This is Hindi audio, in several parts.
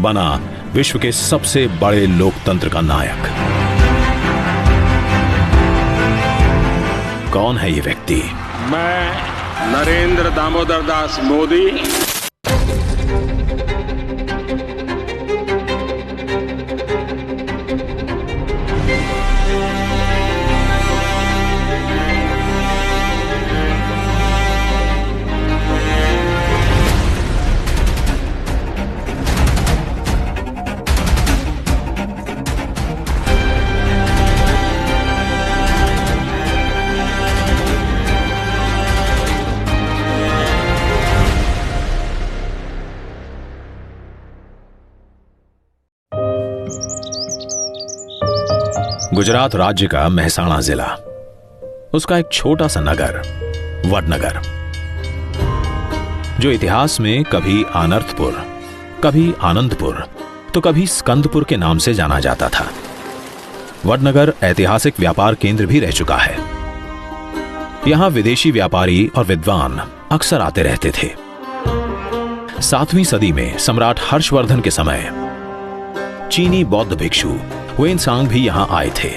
बना विश्व के सबसे बड़े लोकतंत्र का नायक। कौन है ये व्यक्ति? मैं नरेंद्र दामोदर दास मोदी गुजरात राज्य का मेहसाणा जिला, उसका एक छोटा सा नगर वडनगर, जो इतिहास में कभी आनर्थपुर, कभी आनंदपुर तो कभी स्कंदपुर के नाम से जाना जाता था। वडनगर ऐतिहासिक व्यापार केंद्र भी रह चुका है। यहां विदेशी व्यापारी और विद्वान अक्सर आते रहते थे। 7वीं सदी में सम्राट हर्षवर्धन के समय चीनी बौद्ध भिक्षु हुएनसांग भी यहां आए थे।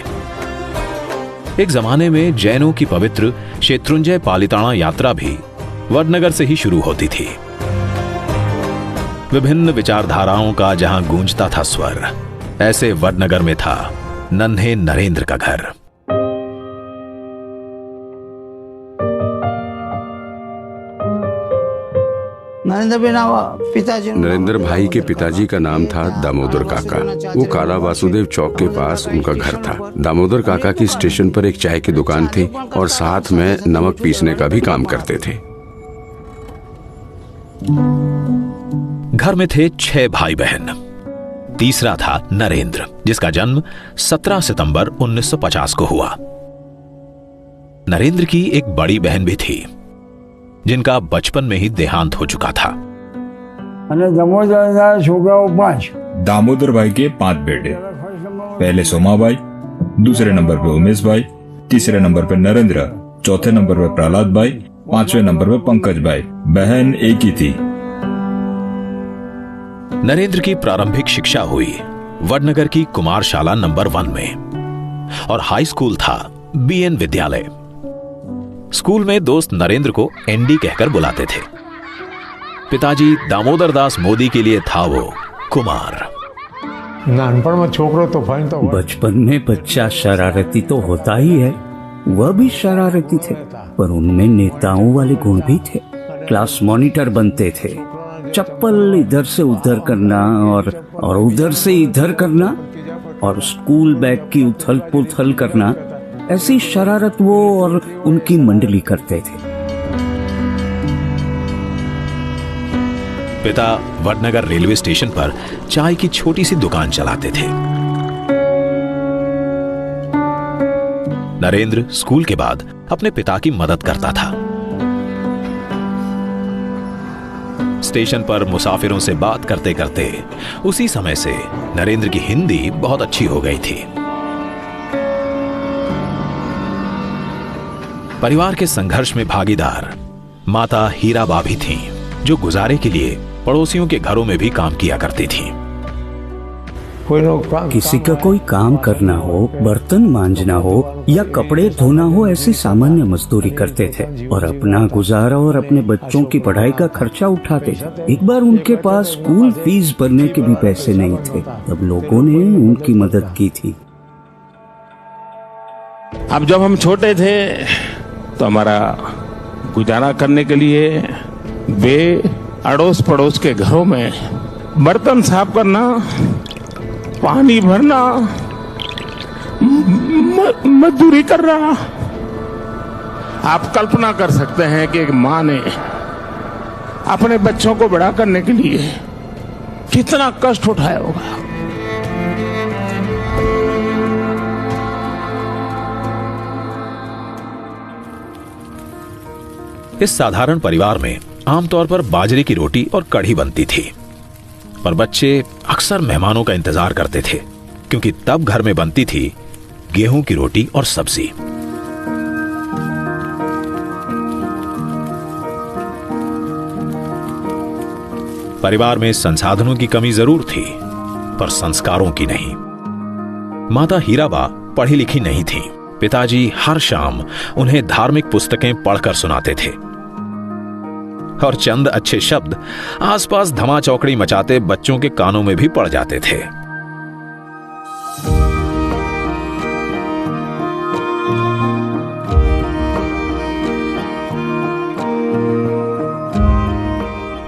एक जमाने में जैनों की पवित्र शेत्रुंजय पालिताना यात्रा भी वडनगर से ही शुरू होती थी। विभिन्न विचारधाराओं का जहां गूंजता था स्वर, ऐसे वडनगर में था नन्हे नरेंद्र का घर। नरेंद्र भाई के पिताजी का नाम था दामोदर काका। वो काला वासुदेव चौक के पास उनका घर था। दामोदर काका की स्टेशन पर एक चाय की दुकान थी और साथ में नमक पीसने का भी काम करते थे। घर में थे 6 भाई बहन। तीसरा था नरेंद्र, जिसका जन्म 17 सितंबर 1950 को हुआ। नरेंद्र की एक बड़ी बहन भी थी, जिनका बचपन में ही देहांत हो चुका था। दामोदर भाई के 5 बेटे, पहले सोमाबाई, दूसरे नंबर पे उमेश भाई, तीसरे नंबर पे नरेंद्र, चौथे नंबर पे प्रहलाद भाई, 5वें नंबर पे पंकज भाई। बहन एक ही थी। नरेंद्र की प्रारंभिक शिक्षा हुई वडनगर की कुमारशाला नंबर 1 में और हाई स्कूल था बीएन विद्यालय। स्कूल में दोस्त नरेंद्र को एनडी कहकर बुलाते थे। पिताजी दामोदर दास मोदी के लिए था वो कुमार। बचपन में बच्चा शरारती तो होता ही है, वह भी शरारती थे, पर उनमें नेताओं वाले गुण भी थे। क्लास मॉनिटर बनते थे, चप्पल इधर से उधर करना और उधर से इधर करना और स्कूल बैग की उथल पुथल करना, ऐसी शरारत वो और उनकी मंडली करते थे। पिता वडनगर रेलवे स्टेशन पर चाय की छोटी सी दुकान चलाते थे। नरेंद्र स्कूल के बाद अपने पिता की मदद करता था। स्टेशन पर मुसाफिरों से बात करते करते उसी समय से नरेंद्र की हिंदी बहुत अच्छी हो गई थी। परिवार के संघर्ष में भागीदार माता हीराबा भी थीं, जो गुजारे के लिए पड़ोसियों के घरों में भी काम किया करती थीं। किसी का कोई काम करना हो, बर्तन मांजना हो या कपड़े धोना हो, ऐसी सामान्य मजदूरी करते थे और अपना गुजारा और अपने बच्चों की पढ़ाई का खर्चा उठाते थे। एक बार उनके पास स्कूल फीस भरने के भी पैसे नहीं थे, तब लोगों ने उनकी मदद की थी। अब जब हम छोटे थे तो हमारा गुजारा करने के लिए वे अड़ोस पड़ोस के घरों में बर्तन साफ करना, पानी भरना, मजदूरी कर रहा। आप कल्पना कर सकते हैं कि एक माँ ने अपने बच्चों को बड़ा करने के लिए कितना कष्ट उठाया होगा। इस साधारण परिवार में आमतौर पर बाजरे की रोटी और कढ़ी बनती थी, पर बच्चे अक्सर मेहमानों का इंतजार करते थे, क्योंकि तब घर में बनती थी गेहूं की रोटी और सब्जी। परिवार में संसाधनों की कमी जरूर थी, पर संस्कारों की नहीं। माता हीराबा पढ़ी लिखी नहीं थी। पिताजी हर शाम उन्हें धार्मिक पुस्तकें पढ़कर सुनाते थे और चंद अच्छे शब्द आसपास धमा चौकड़ी मचाते बच्चों के कानों में भी पड़ जाते थे।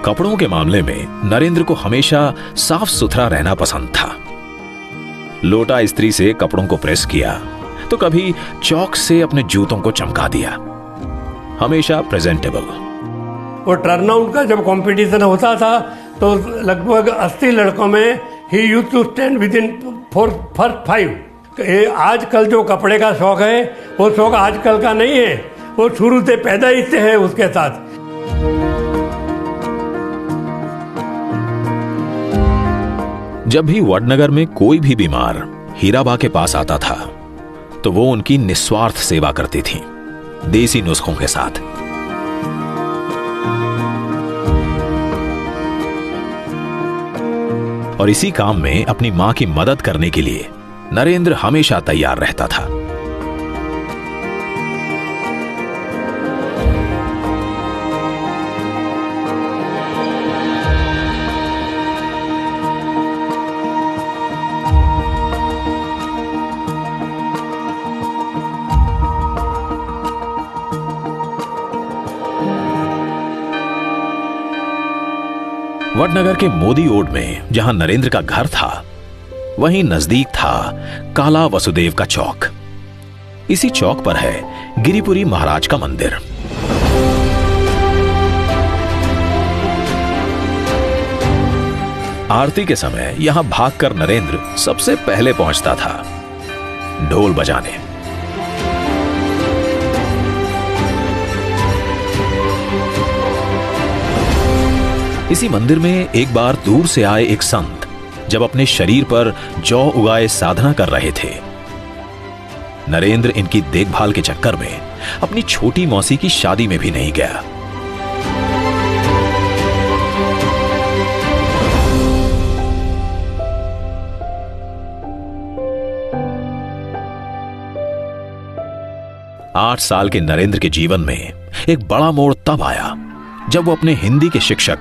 कपड़ों के मामले में नरेंद्र को हमेशा साफ सुथरा रहना पसंद था। लोटा इस्त्री से कपड़ों को प्रेस किया तो कभी चौक से अपने जूतों को चमका दिया। हमेशा प्रेजेंटेबल। वो टर्नआउट का जब कंपटीशन होता था तो लगभग 80 लड़कों में ही used to stand with in first 5। आजकल जो कपड़े का शौक है वो शौक आजकल का नहीं है, वो शुरू से पैदा ही से है उसके साथ। जब भी वडनगर में कोई भी बीमार हीराबा के पास आता था तो वो उनकी निस्वार्थ सेवा करती थी, देसी नुस्खों के साथ। और इसी काम में अपनी मां की मदद करने के लिए नरेंद्र हमेशा तैयार रहता था। वडनगर के मोदी ओड में जहां नरेंद्र का घर था, वहीं नजदीक था काला वसुदेव का चौक। इसी चौक पर है गिरिपुरी महाराज का मंदिर। आरती के समय यहां भागकर नरेंद्र सबसे पहले पहुंचता था, ढोल बजाने। इसी मंदिर में एक बार दूर से आए एक संत जब अपने शरीर पर जौ उगाए साधना कर रहे थे। नरेंद्र इनकी देखभाल के चक्कर में अपनी छोटी मौसी की शादी में भी नहीं गया। आठ साल के नरेंद्र के जीवन में एक बड़ा मोड़ तब आया जब वो अपने हिंदी के शिक्षक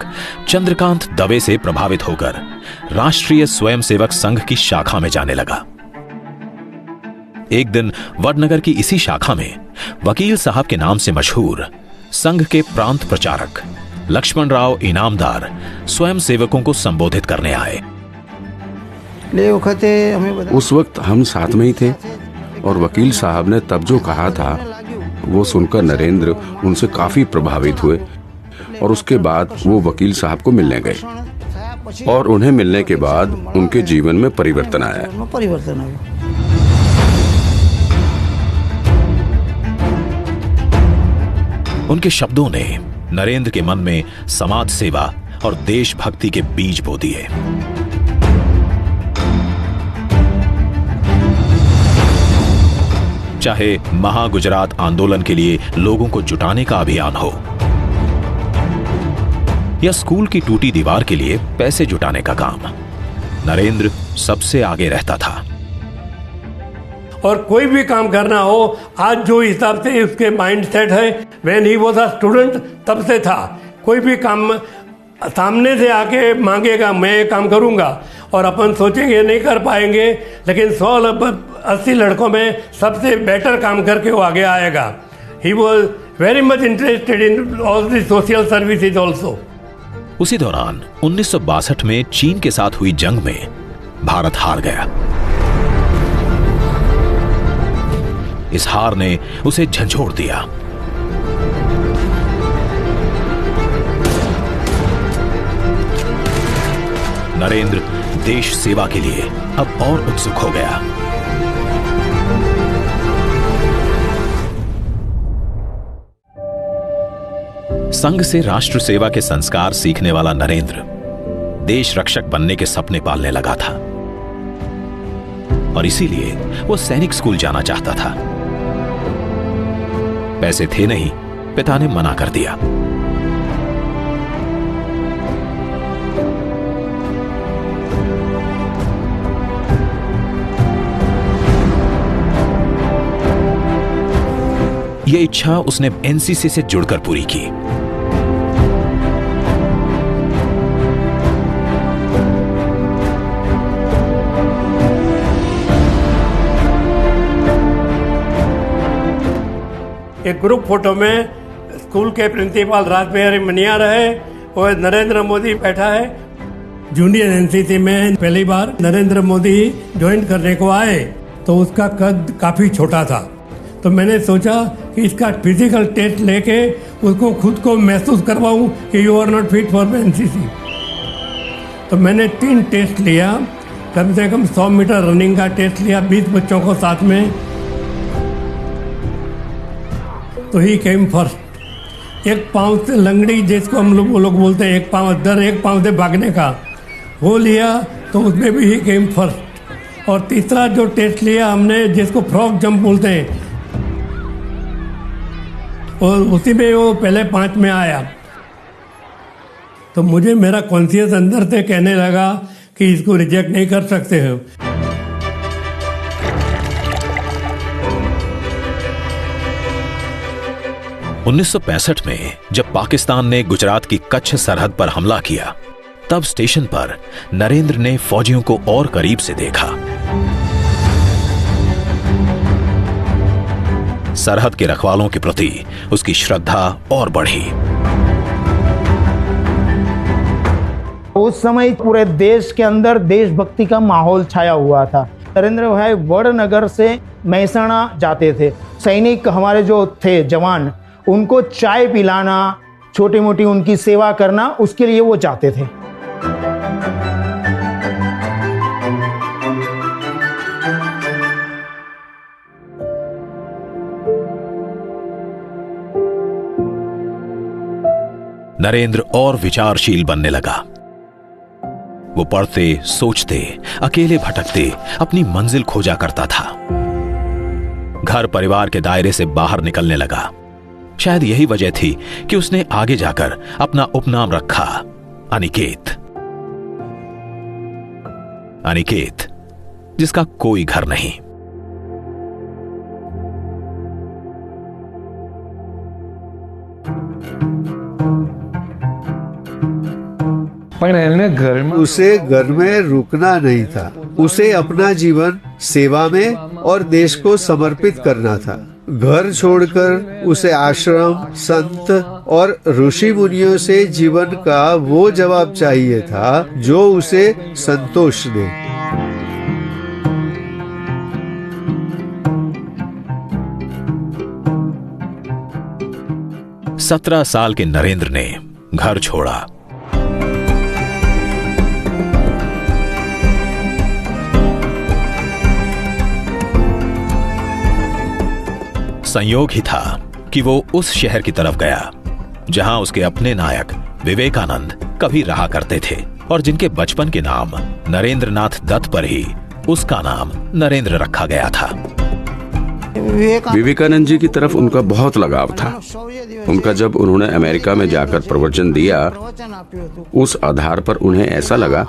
चंद्रकांत दवे से प्रभावित होकर राष्ट्रीय स्वयंसेवक संघ की शाखा में जाने लगा। एक दिन वडनगर की इसी शाखा में वकील साहब के नाम से मशहूर संघ के प्रांत प्रचारक लक्ष्मण राव इनामदार स्वयंसेवकों को संबोधित करने आए। उस वक्त हम साथ में ही थे और वकील साहब ने तब जो कहा था वो सुनकर नरेंद्र उनसे काफी प्रभावित हुए और उसके बाद वो वकील साहब को मिलने गए और उन्हें मिलने के बाद उनके जीवन में परिवर्तन आया। उनके शब्दों ने नरेंद्र के मन में समाज सेवा और देशभक्ति के बीज बो दिए। चाहे महागुजरात आंदोलन के लिए लोगों को जुटाने का अभियान हो या स्कूल की टूटी दीवार के लिए पैसे जुटाने का काम, नरेंद्र सबसे आगे रहता था। और कोई भी काम करना हो, आज जो हिसाब से उसके माइंड सेट है, when he was a student तब से था। कोई भी काम सामने से आके मांगेगा मैं ये काम करूंगा और अपन सोचेंगे नहीं कर पाएंगे, लेकिन 180 लड़कों में सबसे बेटर काम करके वो आगे आएगा। He was very much interested in all the social services also. उसी दौरान 1962 में चीन के साथ हुई जंग में भारत हार गया। इस हार ने उसे झंझोड़ दिया। नरेंद्र देश सेवा के लिए अब और उत्सुक हो गया। संघ से राष्ट्र सेवा के संस्कार सीखने वाला नरेंद्र देश रक्षक बनने के सपने पालने लगा था और इसीलिए वो सैनिक स्कूल जाना चाहता था। पैसे थे नहीं, पिता ने मना कर दिया। ये इच्छा उसने एनसीसी से जुड़कर पूरी की। एक ग्रुप फोटो में स्कूल के प्रिंसिपल राजबिहारी मनिया रहे और नरेंद्र मोदी बैठा है। जूनियर एनसीसी में पहली बार नरेंद्र मोदी ज्वाइन करने को आए तो उसका कद काफी छोटा था, तो मैंने सोचा कि इसका फिजिकल टेस्ट लेके उसको खुद को महसूस करवाऊं कि you are not fit for NCC. तो मैंने 3 टेस्ट लिया, कम से कम 100 मीटर रनिंग का टेस्ट लिया 20 बच्चों को साथ में, तो ही केम फर्स्ट। एक पांव से लंगड़ी जिसको हम लोग बोलते हैं, एक पांव अंदर एक पांव से भागने का, वो लिया तो उसमें भी ही केम फर्स्ट। और तीसरा जो टेस्ट लिया हमने जिसको फ्रॉक जंप बोलते हैं, और उसी में वो पहले 5 में आया। तो मुझे मेरा कॉन्शियस अंदर से कहने लगा कि इसको रिजेक्ट नहीं कर सकते हो। उन्नीस 1965 में जब पाकिस्तान ने गुजरात की कच्छ सरहद पर हमला किया, तब स्टेशन पर नरेंद्र ने फौजियों को और करीब से देखा। सरहद के रखवालों के प्रति उसकी श्रद्धा और बढ़ी। उस समय पूरे देश के अंदर देशभक्ति का माहौल छाया हुआ था। नरेंद्र भाई वडनगर से महसाणा जाते थे। सैनिक हमारे जो थे जवान, उनको चाय पिलाना, छोटी मोटी उनकी सेवा करना, उसके लिए वो जाते थे। नरेंद्र और विचारशील बनने लगा। वो पढ़ते, सोचते, अकेले भटकते अपनी मंजिल खोजा करता था। घर परिवार के दायरे से बाहर निकलने लगा। शायद यही वजह थी कि उसने आगे जाकर अपना उपनाम रखा अनिकेत। अनिकेत, जिसका कोई घर नहीं। उसे घर में रुकना नहीं था। उसे अपना जीवन सेवा में और देश को समर्पित करना था। घर छोड़कर उसे आश्रम, संत और ऋषि मुनियों से जीवन का वो जवाब चाहिए था जो उसे संतोष दे। सत्रह साल के नरेंद्र ने घर छोड़ा। संयोग ही था कि वो उस शहर की तरफ गया जहां उसके अपने नायक विवेकानंद कभी रहा करते थे और जिनके बचपन के नाम नरेंद्रनाथ दत्त पर ही उसका नाम नरेंद्र रखा गया था। विवेकानंद जी की तरफ उनका बहुत लगाव था। उनका जब उन्होंने अमेरिका में जाकर प्रवचन दिया, उस आधार पर उन्हें ऐसा लगा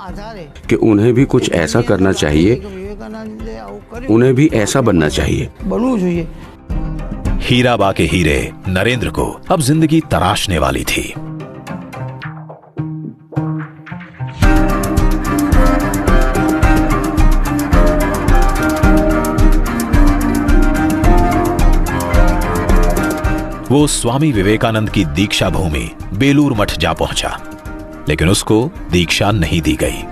कि उन्हें भी कुछ ऐसा करना चाहिए, उन्हें भी ऐसा बनना चाहिए। हीराबा के हीरे नरेंद्र को अब जिंदगी तराशने वाली थी। वो स्वामी विवेकानंद की दीक्षा भूमि बेलूर मठ जा पहुंचा, लेकिन उसको दीक्षा नहीं दी गई।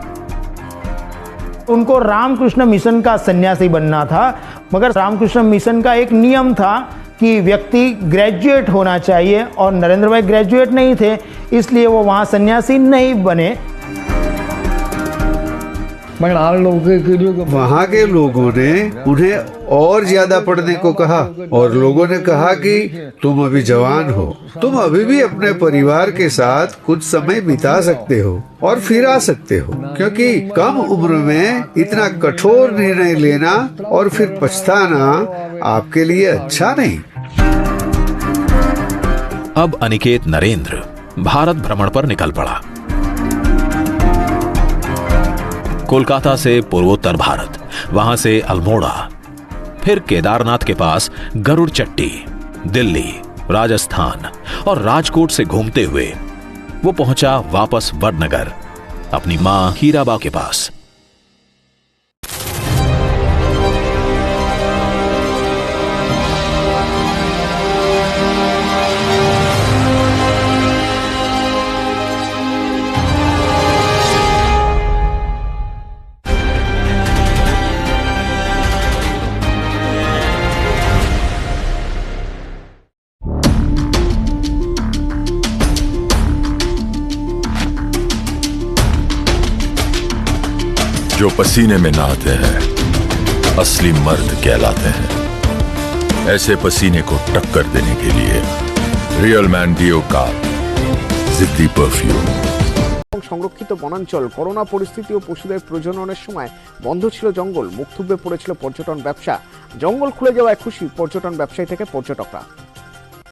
उनको रामकृष्ण मिशन का सन्यासी बनना था, मगर रामकृष्ण मिशन का एक नियम था कि व्यक्ति ग्रेजुएट होना चाहिए और नरेंद्र भाई ग्रेजुएट नहीं थे, इसलिए वो वहां सन्यासी नहीं बने। वहाँ के लोगों ने उन्हें और ज्यादा पढ़ने को कहा और लोगों ने कहा कि तुम अभी जवान हो, तुम अभी भी अपने परिवार के साथ कुछ समय बिता सकते हो और फिर आ सकते हो, क्योंकि कम उम्र में इतना कठोर निर्णय लेना और फिर पछताना आपके लिए अच्छा नहीं। अब अनिकेत नरेंद्र भारत भ्रमण पर निकल पड़ा। कोलकाता से पूर्वोत्तर भारत, वहां से अल्मोड़ा, फिर केदारनाथ के पास गरुड़ चट्टी, दिल्ली, राजस्थान और राजकोट से घूमते हुए वो पहुंचा वापस वडनगर अपनी मां हीराबा के पास। जो पसीने में नहाते हैं असली मर्द कहलाते हैं। ऐसे पसीने को टक्कर देने के लिए रियल मैन डिओ का जिद्दी परफ्यूम। সংরক্ষিত বনাঞ্চল, করোনা পরিস্থিতি ও পশুদের প্রজননের সময় বন্ধ ছিল জঙ্গল, মুখ থুবড়ে পড়েছিল পর্যটন ব্যবসা। জঙ্গল খুলে যাওয়ায় খুশি পর্যটন ব্যবসায়ী থেকে পর্যটকরা।